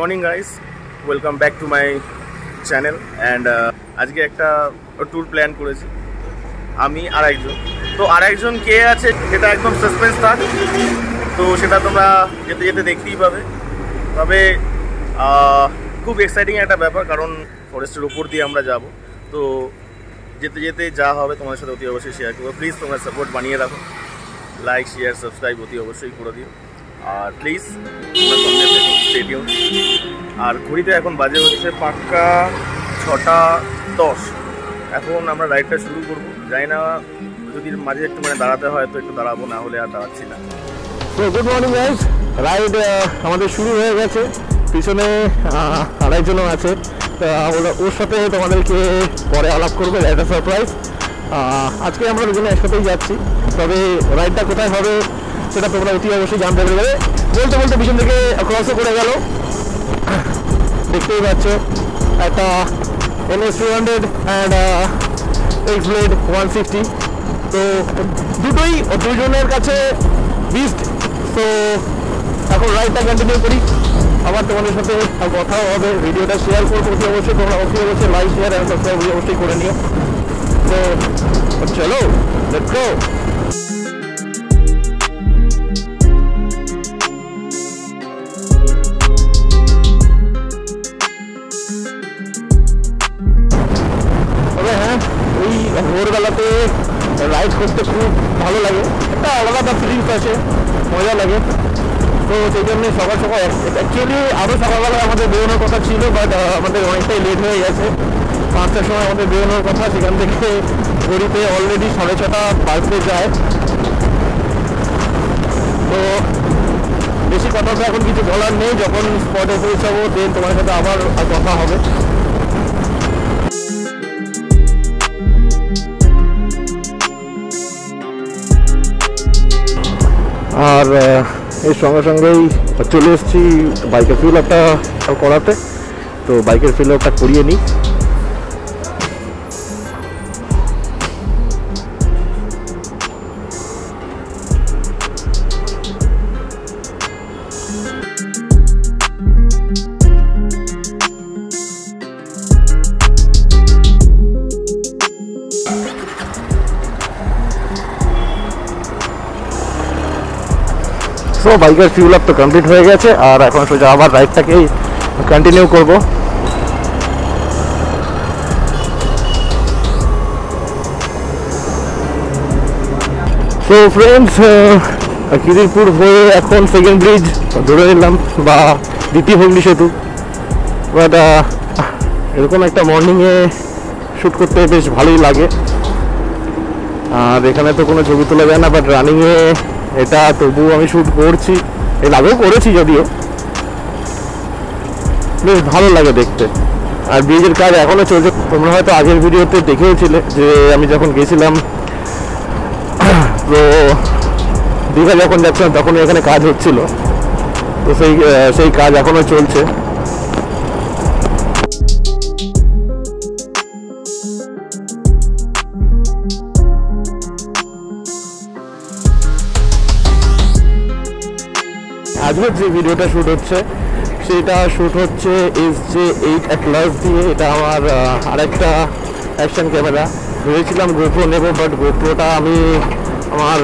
morning guys, welcome back to my channel and আজকে একটা tour plan করেছি আমি আর একজন। তো আর একজন কে আছে সেটা একদম সাসপেন্স থাক, তো সেটা তোমরা যেতে যেতে দেখতেই পাবে। তবে খুব এক্সাইটিং একটা ব্যাপার, কারণ ফরেস্টের উপর দিয়ে আমরা যাব। তো যেতে যেতে যা হবে তোমাদের সাথে অতি অবশ্যই শেয়ার করবো। প্লিজ তোমরা সাপোর্ট বানিয়ে রাখো, লাইক শেয়ার সাবস্ক্রাইব অতি অবশ্যই করে দিও। আর প্লিজ তোমরা সঙ্গে থেকো, স্টে টিউন। আর ঘড়িতে এখন বাজে হচ্ছে পাক্কা 6:10। এখন আমরা রাইডটা শুরু করবো। জানি না যদি মাঝে একটু দাঁড়াতে হয় তো একটু দাঁড়াবো, না হলে আর দাঁড়াচ্ছি না। তো গুড মর্নিং গাইজ, রাইড আমাদের শুরু হয়ে গেছে। পিছনে আরেকজনও আছে, ওর সাথে তোমাদেরকে পরে আলাপ করবে, একটা সারপ্রাইজ। আজকে আমরা দুজনে একসাথেই যাচ্ছি, তবে রাইডটা কোথায় হবে সেটা তোমরা অতি অবশ্যই জানতে পারবে। বলতে বলতে পিছন থেকে ক্রসও করে গেল, দেখতেই পাচ্ছ একটা NS 200 অ্যান্ড X-Blade 150। তো দুটোই দুজনের কাছে বিস্ট। তো এখন রাইডটা কন্টিনিউ করি, আবার তোমাদের সাথে কথাও হবে, ভিডিওটা শেয়ার করবো অতি অবশ্যই। তোমরা অতি অবশ্যই লাইক শেয়ার অ্যান্ড সাবস্ক্রাইব অবশ্যই করে নিও। তো চলো, লেটস গো। তবে হ্যাঁ, ওই ভোরবেলাতে রাইড করতে খুব ভালো লাগে, একটা আলাদা ফিলিংস আছে, মজা লাগে। তো সেই জন্যে সকাল সকাল অ্যাকচুয়ালি আরও সকালবেলায় আমাদের বেরোনোর কথা ছিল, বাট আমাদের অনেকটাই লেট হয়ে গেছে। 5টার সময় আমাদের বেরোনোর কথা, সেখান থেকে ঘড়িতে অলরেডি 6:30 বাজতে যায়। তো বেশি কথা তো এখন কিছু বলার নেই, যখন স্পটে পৌঁছাবো দেন তোমার সাথে আবার কথা হবে। আর এর সঙ্গে সঙ্গেই চলে এসেছি বাইকের ফিল আপটা করাতে। তো বাইকের ফিল আপটা করিয়ে নিই। তো বাইকের ফিউল আপ তো কমপ্লিট হয়ে গেছে, আর এখন সোজা আবার রাইডটাকেই কন্টিনিউ করব। তো ফ্রেন্ডস, খিদিরপুর হয়ে এখন সেকেন্ড ব্রিজ ধরে নিলাম, বা দ্বিতীয় হুগলি সেতু। বাট এরকম একটা মর্নিংয়ে শ্যুট করতে বেশ ভালোই লাগে। আর এখানে তো কোনো ছবি তোলা যায় না, বাট রানিংয়ে এটা তবুও আমি শ্যুট করছি, এর আগেও করেছি যদিও। বেশ ভালো লাগে দেখতে। আর ব্রিজের কাজ এখনও চলছে, তোমরা হয়তো আগের ভিডিওতে দেখেওছিলে যে আমি যখন গেছিলাম, তো দীঘা যখন যাচ্ছিলাম তখন এখানে কাজ হচ্ছিল। তো সেই কাজ এখনও চলছে। আজকের যে ভিডিওটা শ্যুট হচ্ছে সেটা শ্যুট হচ্ছে SJ8 দিয়ে। এটা আমার আরেকটা অ্যাকশন ক্যামেরা। ভেবেছিলাম গোপ্রো নেব, বাট গোপ্রোটা আমি আমার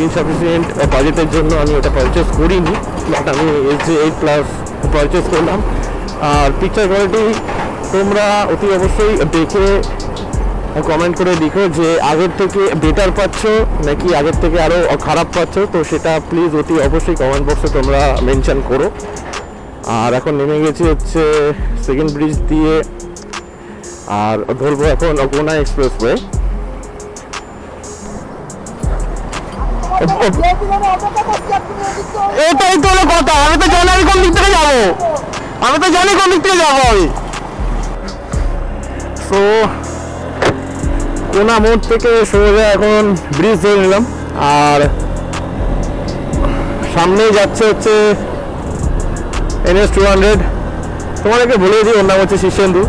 ইনসাফিসিয়েন্ট বাজেটের জন্য আমি ওটা পারচেস করিনি, বাট আমি SJ8 পারচেস করলাম। আর পিকচার কোয়ালিটি তোমরা অতি অবশ্যই দেখে কমেন্ট করে লিখো যে আগের থেকে বেটার পাচ্ছ নাকি আগের থেকে আরও খারাপ পাচ্ছ। তো সেটা প্লিজ অতি অবশ্যই কমেন্ট বক্সে তোমরা মেনশন করো। আর এখন নেমে গেছি হচ্ছে সেকেন্ড ব্রিজ দিয়ে, আর ধরবো এখন অগোনা এক্সপ্রেসওয়ে। এটাই তো কথা, আমি তো জানি কোন দিক থেকে যাবো, আমি তো কোনা মোড় থেকে সোজা এখন ব্রিজ ধরে নিলাম। আর সামনেই যাচ্ছে হচ্ছে NS 200। তোমাদেরকে বলে দিই, ওর নাম হচ্ছে শীর্ষেন্দু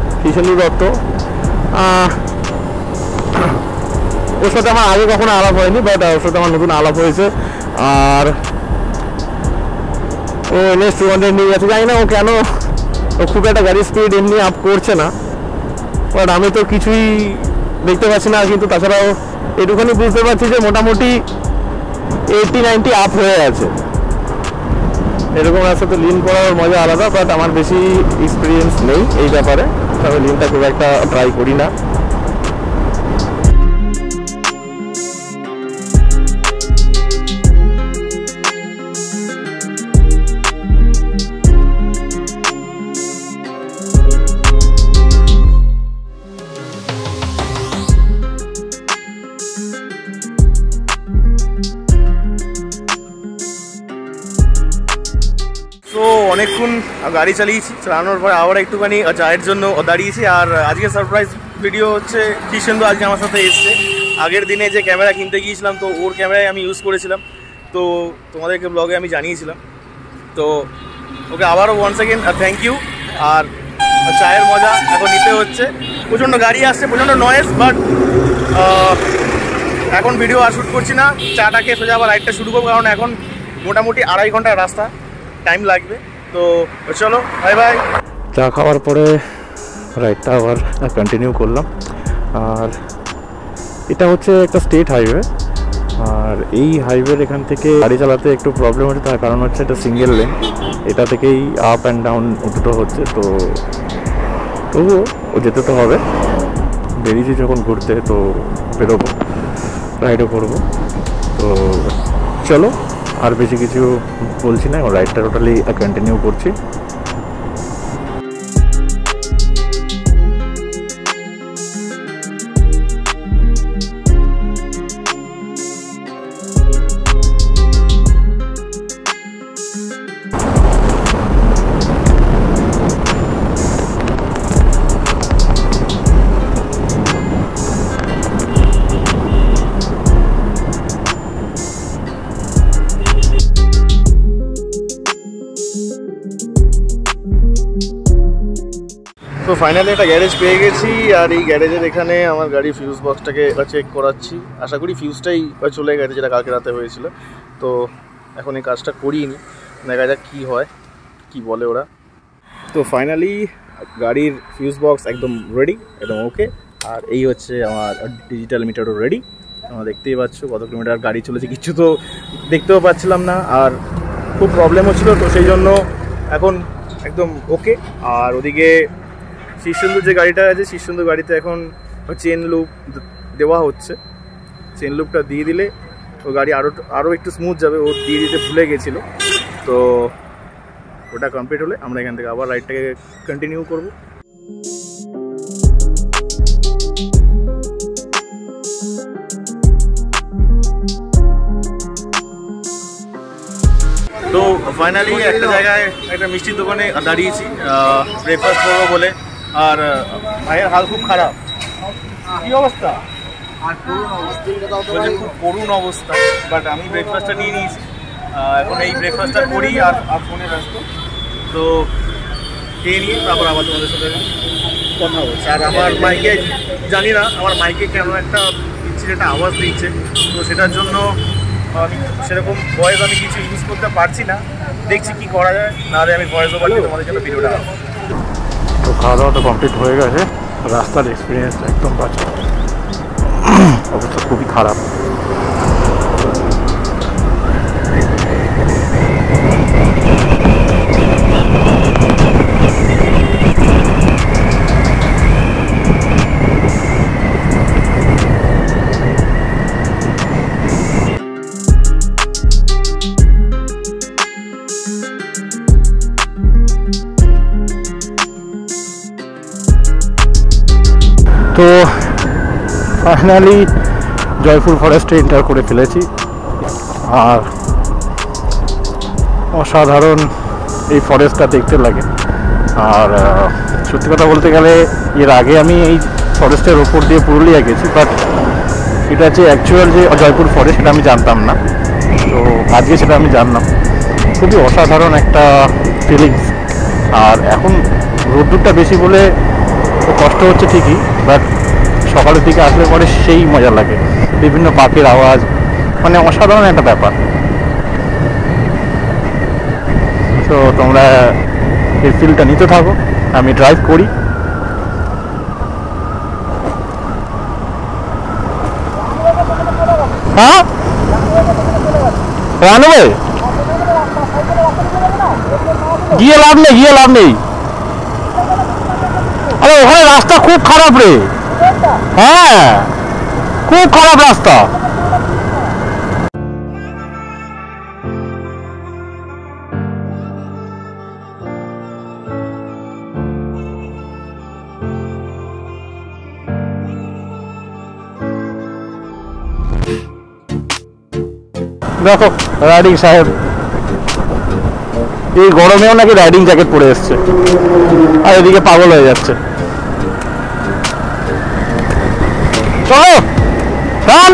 দত্ত। ওর সাথে আমার আগে কখনো আলাপ হয়নি, বাট ওর সাথে আমার নতুন আলাপ হয়েছে। আর ও NS 200 নিয়ে গেছে, জানি না ও কেন তো খুব একটা গাড়ির স্পিড এমনি আপ করছে না, বাট আমি তো কিছুই দেখতে পাচ্ছি না। কিন্তু তাছাড়াও এটুখানি বুঝতে পারছি যে মোটামুটি 80-90 আপ হয়ে আছে। এরকম রাস্তাতে লিন করার মজা আলাদা, বাট আমার বেশি এক্সপিরিয়েন্স নেই এই ব্যাপারে, তবে লিনটা খুব একটা ট্রাই করি না। অনেকক্ষণ গাড়ি চালানোর পর আবার একটুখানি চায়ের জন্য দাঁড়িয়েছি। আর আজকে সারপ্রাইজ ভিডিও হচ্ছে কৃষ্ণেন্দু আজকে আমার সাথে এসছে। আগের দিনে যে ক্যামেরা কিনতে গিয়েছিলাম তো ওর ক্যামেরায় আমি ইউজ করেছিলাম, তো তোমাদেরকে ব্লগে আমি জানিয়েছিলাম। তো ওকে আবারও ওয়ান্স অ্যাগেন থ্যাংক ইউ। আর চায়ের মজা এখন নিতে হচ্ছে। প্রচণ্ড গাড়ি আসছে, প্রচণ্ড নয়েজ, বাট এখন ভিডিও আর শ্যুট করছি না। চাটা খেয়ে সোজা আবার রাইডটা শুরু করবো, কারণ এখন মোটামুটি 2.5 ঘন্টার রাস্তা, টাইম লাগবে। তো চলো বাই বাই। চা খাওয়ার পরে রাইডটা আবার কন্টিনিউ করলাম। আর এটা হচ্ছে একটা স্টেট হাইওয়ে, আর এই হাইওয়ের এখান থেকে গাড়ি চালাতে একটু প্রবলেম হচ্ছে, তার কারণ হচ্ছে এটা সিঙ্গেল লেন, এটা থেকেই আপ অ্যান্ড ডাউন দুটো হচ্ছে। তো তবুও ও যেতে তো হবে, বেরিয়েছি যখন ঘুরতে তো বেরোবো, রাইডও করবো। তো চলো আর বেশি কিছু বলছি না, রাইডটা টোটালি কন্টিনিউ করছি। তো ফাইনালি একটা গ্যারেজ পেয়ে গেছি, আর এই গ্যারেজের এখানে আমার গাড়ির ফিউজ বক্সটাকে চেক করাচ্ছি। আশা করি ফিউজটাই চলে গেছে, যেটা কালকে রাতে হয়েছিল। তো এখন এই কাজটা করিনি, দেখা যাক কী হয়, কি বলে ওরা। তো ফাইনালি গাড়ির ফিউজ বক্স একদম রেডি, একদম ওকে। আর এই হচ্ছে আমার ডিজিটাল মিটারও রেডি। তোমরা দেখতেই পাচ্ছ কত কিলোমিটার গাড়ি চলেছে, কিছু তো দেখতেও পাচ্ছিলাম না, আর খুব প্রবলেম হচ্ছিলো। তো সেই জন্য এখন একদম ওকে। আর ওদিকে কৃষ্ণেন্দুর যে গাড়িটা আছে, কৃষ্ণেন্দুর গাড়িতে এখন চেন লুপ দেওয়া হচ্ছে। চেন লুপটা দিয়ে দিলে ও গাড়ি আরও একটু স্মুথ যাবে, ও দিয়ে দিতে ভুলে গেছিলো। তো ওটা কমপ্লিট হলে আমরা এখান থেকে আবার রাইডটাকে কন্টিনিউ করব। তো ফাইনালি একটা জায়গায় একটা মিষ্টির দোকানে দাঁড়িয়েছি ব্রেকফাস্ট করবো বলে। আর ভাইয়ের হাল খুব খারাপ। কি অবস্থা? খুব করুণ অবস্থা, বাট আমি ব্রেকফাস্টটা নিয়ে নিয়েছি। এখন এই ব্রেকফাস্টটা করি আর ফোনে ব্যস্ত। তো খেয়ে নিয়ে তারপর আবার তোমাদের সাথে কথা হচ্ছে। আর আমার মাইকে জানি না আমার মাইকে কেন একটা দিচ্ছে, একটা আওয়াজ দিচ্ছে। তো সেটার জন্য আমি সেরকম ভয়েস আমি কিছু ইউজ করতে পারছি না, দেখছি কি করা যায়। নাহলে আমি ভয়েস ওভার দিয়ে তোমাদের জন্য ভিডিওটা। তো খাওয়া দাওয়াটা কমপ্লিট হয়ে গেছে, রাস্তার এক্সপিরিয়েন্স একদম বাজে, অবস্থা খুবই খারাপ। তো ফাইনালি জয়পুর ফরেস্টে এন্টার করে ফেলেছি। আর অসাধারণ এই ফরেস্টটা দেখতে লাগে। আর সত্যি কথা বলতে গেলে এর আগে আমি এই ফরেস্টের ওপর দিয়ে পুরুলিয়া গেছি, বাট এটা যে অ্যাকচুয়াল যে জয়পুর ফরেস্ট সেটা আমি জানতাম না। তো আজকে সেটা আমি জানলাম, খুবই অসাধারণ একটা ফিলিংস। আর এখন রোদ্দুরটা বেশি বলে কষ্ট হচ্ছে ঠিকই, বাট সকালের দিকে আসলে পরে সেই মজা লাগে, বিভিন্ন পাখির আওয়াজ, মানে অসাধারণ একটা ব্যাপার। তো তোমরা এই ফিলটা নিতে থাকো, আমি ড্রাইভ করি। হ্যাঁ রানবে গিয়ে লাভ নেই, গিয়ে লাভ নেই। আরে ওখানে রাস্তা খুব খারাপ রে। হ্যাঁ খুব খারাপ রাস্তা। দেখো রাইডিং সাহেব এই গরমেও নাকি রাইডিং জ্যাকেট পরে এসছে, আর এদিকে পাগল হয়ে যাচ্ছে। চলো রান।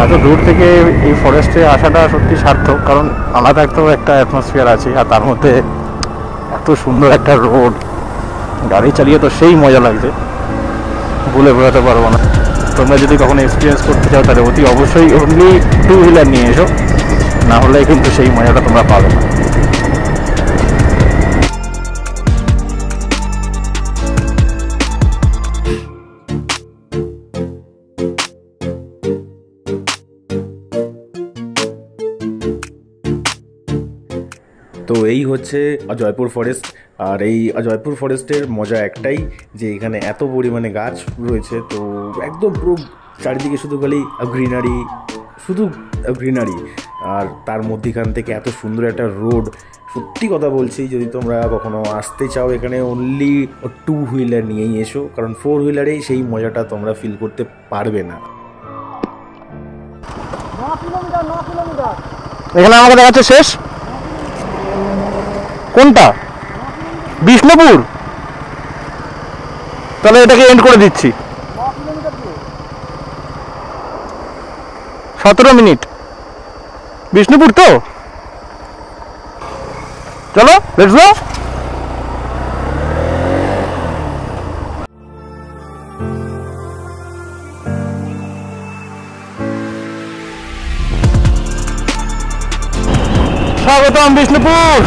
এত দূর থেকে এই ফরেস্টে আসাটা সত্যি সার্থক, কারণ আলাদা একটা অ্যাটমসফিয়ার আছে, আর তার মধ্যে এত সুন্দর একটা রোড। গাড়ি চালিয়ে তো সেই মজা লাগছে, বলে বোঝাতে পারবো না। তোমরা যদি কখনো এক্সপিরিয়েন্স করতে চাও তাহলে অতি অবশ্যই অনলি 2 হুইলার নিয়ে এসো, না হলে কিন্তু সেই মজাটা তোমরা পাবে না। তো এই হচ্ছে জয়পুর ফরেস্ট। আর এই জয়পুর ফরেস্টের মজা একটাই যে এখানে এত পরিমাণে গাছ রয়েছে, তো একদম পুরো চারিদিকে শুধু খালি গ্রিনারি, শুধু গ্রিনারি। আর তার মধ্যেখান থেকে এত সুন্দর একটা রোড। সত্যি কথা বলছি, যদি তোমরা কখনো আসতে চাও এখানে অনলি 2 হুইলার নিয়েই এসো, কারণ 4 হুইলারেই সেই মজাটা তোমরা ফিল করতে পারবে না। 9 কিলোমিটার এখানে আমাকে দেখাচ্ছে শেষ। কোনটা? বিষ্ণুপুর। তাহলে এটাকে এন্ড করে দিচ্ছি। 17 মিনিট বিষ্ণুপুর তো। চলো লেটস গো। স্বাগতম বিষ্ণুপুর।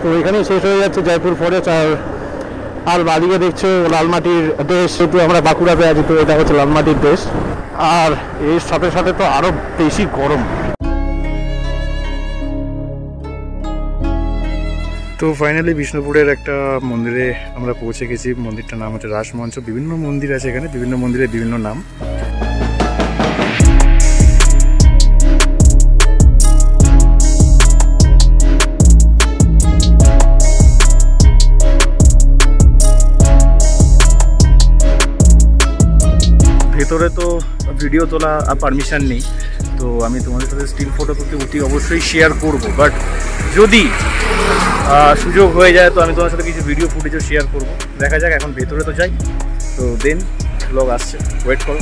তো এখানে শেষ হয়ে যাচ্ছে জয়পুর ফরেস্ট। আর বাদিকে দেখছো লালমাটির দেশ, যেহেতু আমরা বাঁকুড়াতে আছি তো এটা হচ্ছে লালমাটির দেশ। আর এর সাথে সাথে তো আরো বেশি গরম। তো ফাইনালি বিষ্ণুপুরের একটা মন্দিরে আমরা পৌঁছে গেছি। মন্দিরটার নাম হচ্ছে রাসমঞ্চ। বিভিন্ন মন্দির আছে এখানে, বিভিন্ন মন্দিরের বিভিন্ন নাম। ভেতরে তো ভিডিও তোলা পারমিশন নেই, তো আমি তোমাদের সাথে স্টিল ফটো তুলতে অতি অবশ্যই শেয়ার করব। বাট যদি সুযোগ হয়ে যায় তো আমি তোমার সাথে কিছু ভিডিও ফুটেজও শেয়ার করব। দেখা যাক, এখন ভেতরে তো যাই, তো দেন ব্লগ আসছে, ওয়েট করো।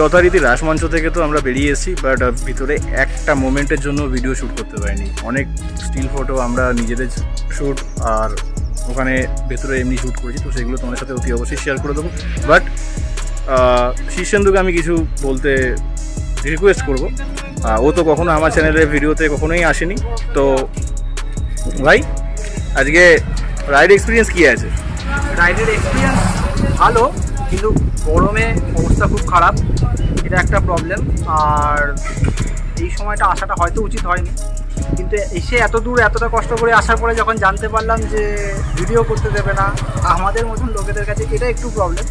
যথারীতি রাসমঞ্চ থেকে তো আমরা বেরিয়ে এসেছি, বাট ভিতরে একটা মোমেন্টের জন্য ভিডিও শ্যুট করতে পারিনি। অনেক স্টিল ফটো আমরা নিজেদের শ্যুট আর ওখানে ভেতরে এমনি শ্যুট করেছি, তো সেগুলো তোমাদের সাথে অতি অবশ্যই শেয়ার করে দেবো। বাট শীর্ষেন্দুকে আমি কিছু বলতে রিকোয়েস্ট করব। ও তো কখনো আমার চ্যানেলের ভিডিওতে কখনোই আসেনি। তো ভাই, আজকে রাইড এক্সপিরিয়েন্স কী আছে? রাইডের এক্সপিরিয়েন্স ভালো, কিন্তু গরমে অবস্থা খুব খারাপ, এটা একটা প্রবলেম। আর এই সময়টা আসাটা হয়তো উচিত হয়নি, কিন্তু এসে এত দূর এতটা কষ্ট করে আসার পরে যখন জানতে পারলাম যে ভিডিও করতে দেবে না, আমাদের মতন লোকেদের কাছে এটা একটু প্রবলেম।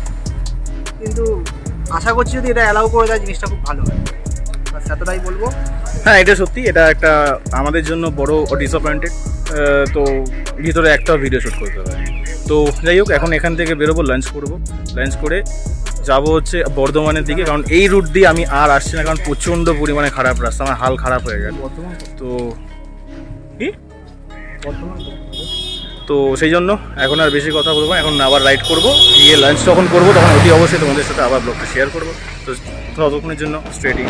কিন্তু আশা করছি যদি এটা অ্যালাউ করে দেয় জিনিসটা খুব ভালো হয়, বাস এতটাই বলবো। হ্যাঁ, এটা সত্যি, এটা একটা আমাদের জন্য বড় ডিসঅ্যাপয়েন্টেড। তো ভিতরে একটা ভিডিও শ্যুট করতে হবে। তো যাই হোক, এখন এখান থেকে বেরোবো, লাঞ্চ করবো, লাঞ্চ করে যাব হচ্ছে বর্ধমানের দিকে, কারণ এই রুট দিয়ে আমি আর আসছি না, কারণ প্রচণ্ড পরিমাণে খারাপ রাস্তা, আমার হাল খারাপ হয়ে গেল। তো কি তো সেই জন্য এখন আর বেশি কথা বলবো, এখন আবার রাইড করবো, গিয়ে লাঞ্চ যখন করবো তখন অতি অবশ্যই তোমাদের সাথে আবার ব্লগটা শেয়ার করবো। তো ততক্ষণের জন্য স্ট্রেটিং।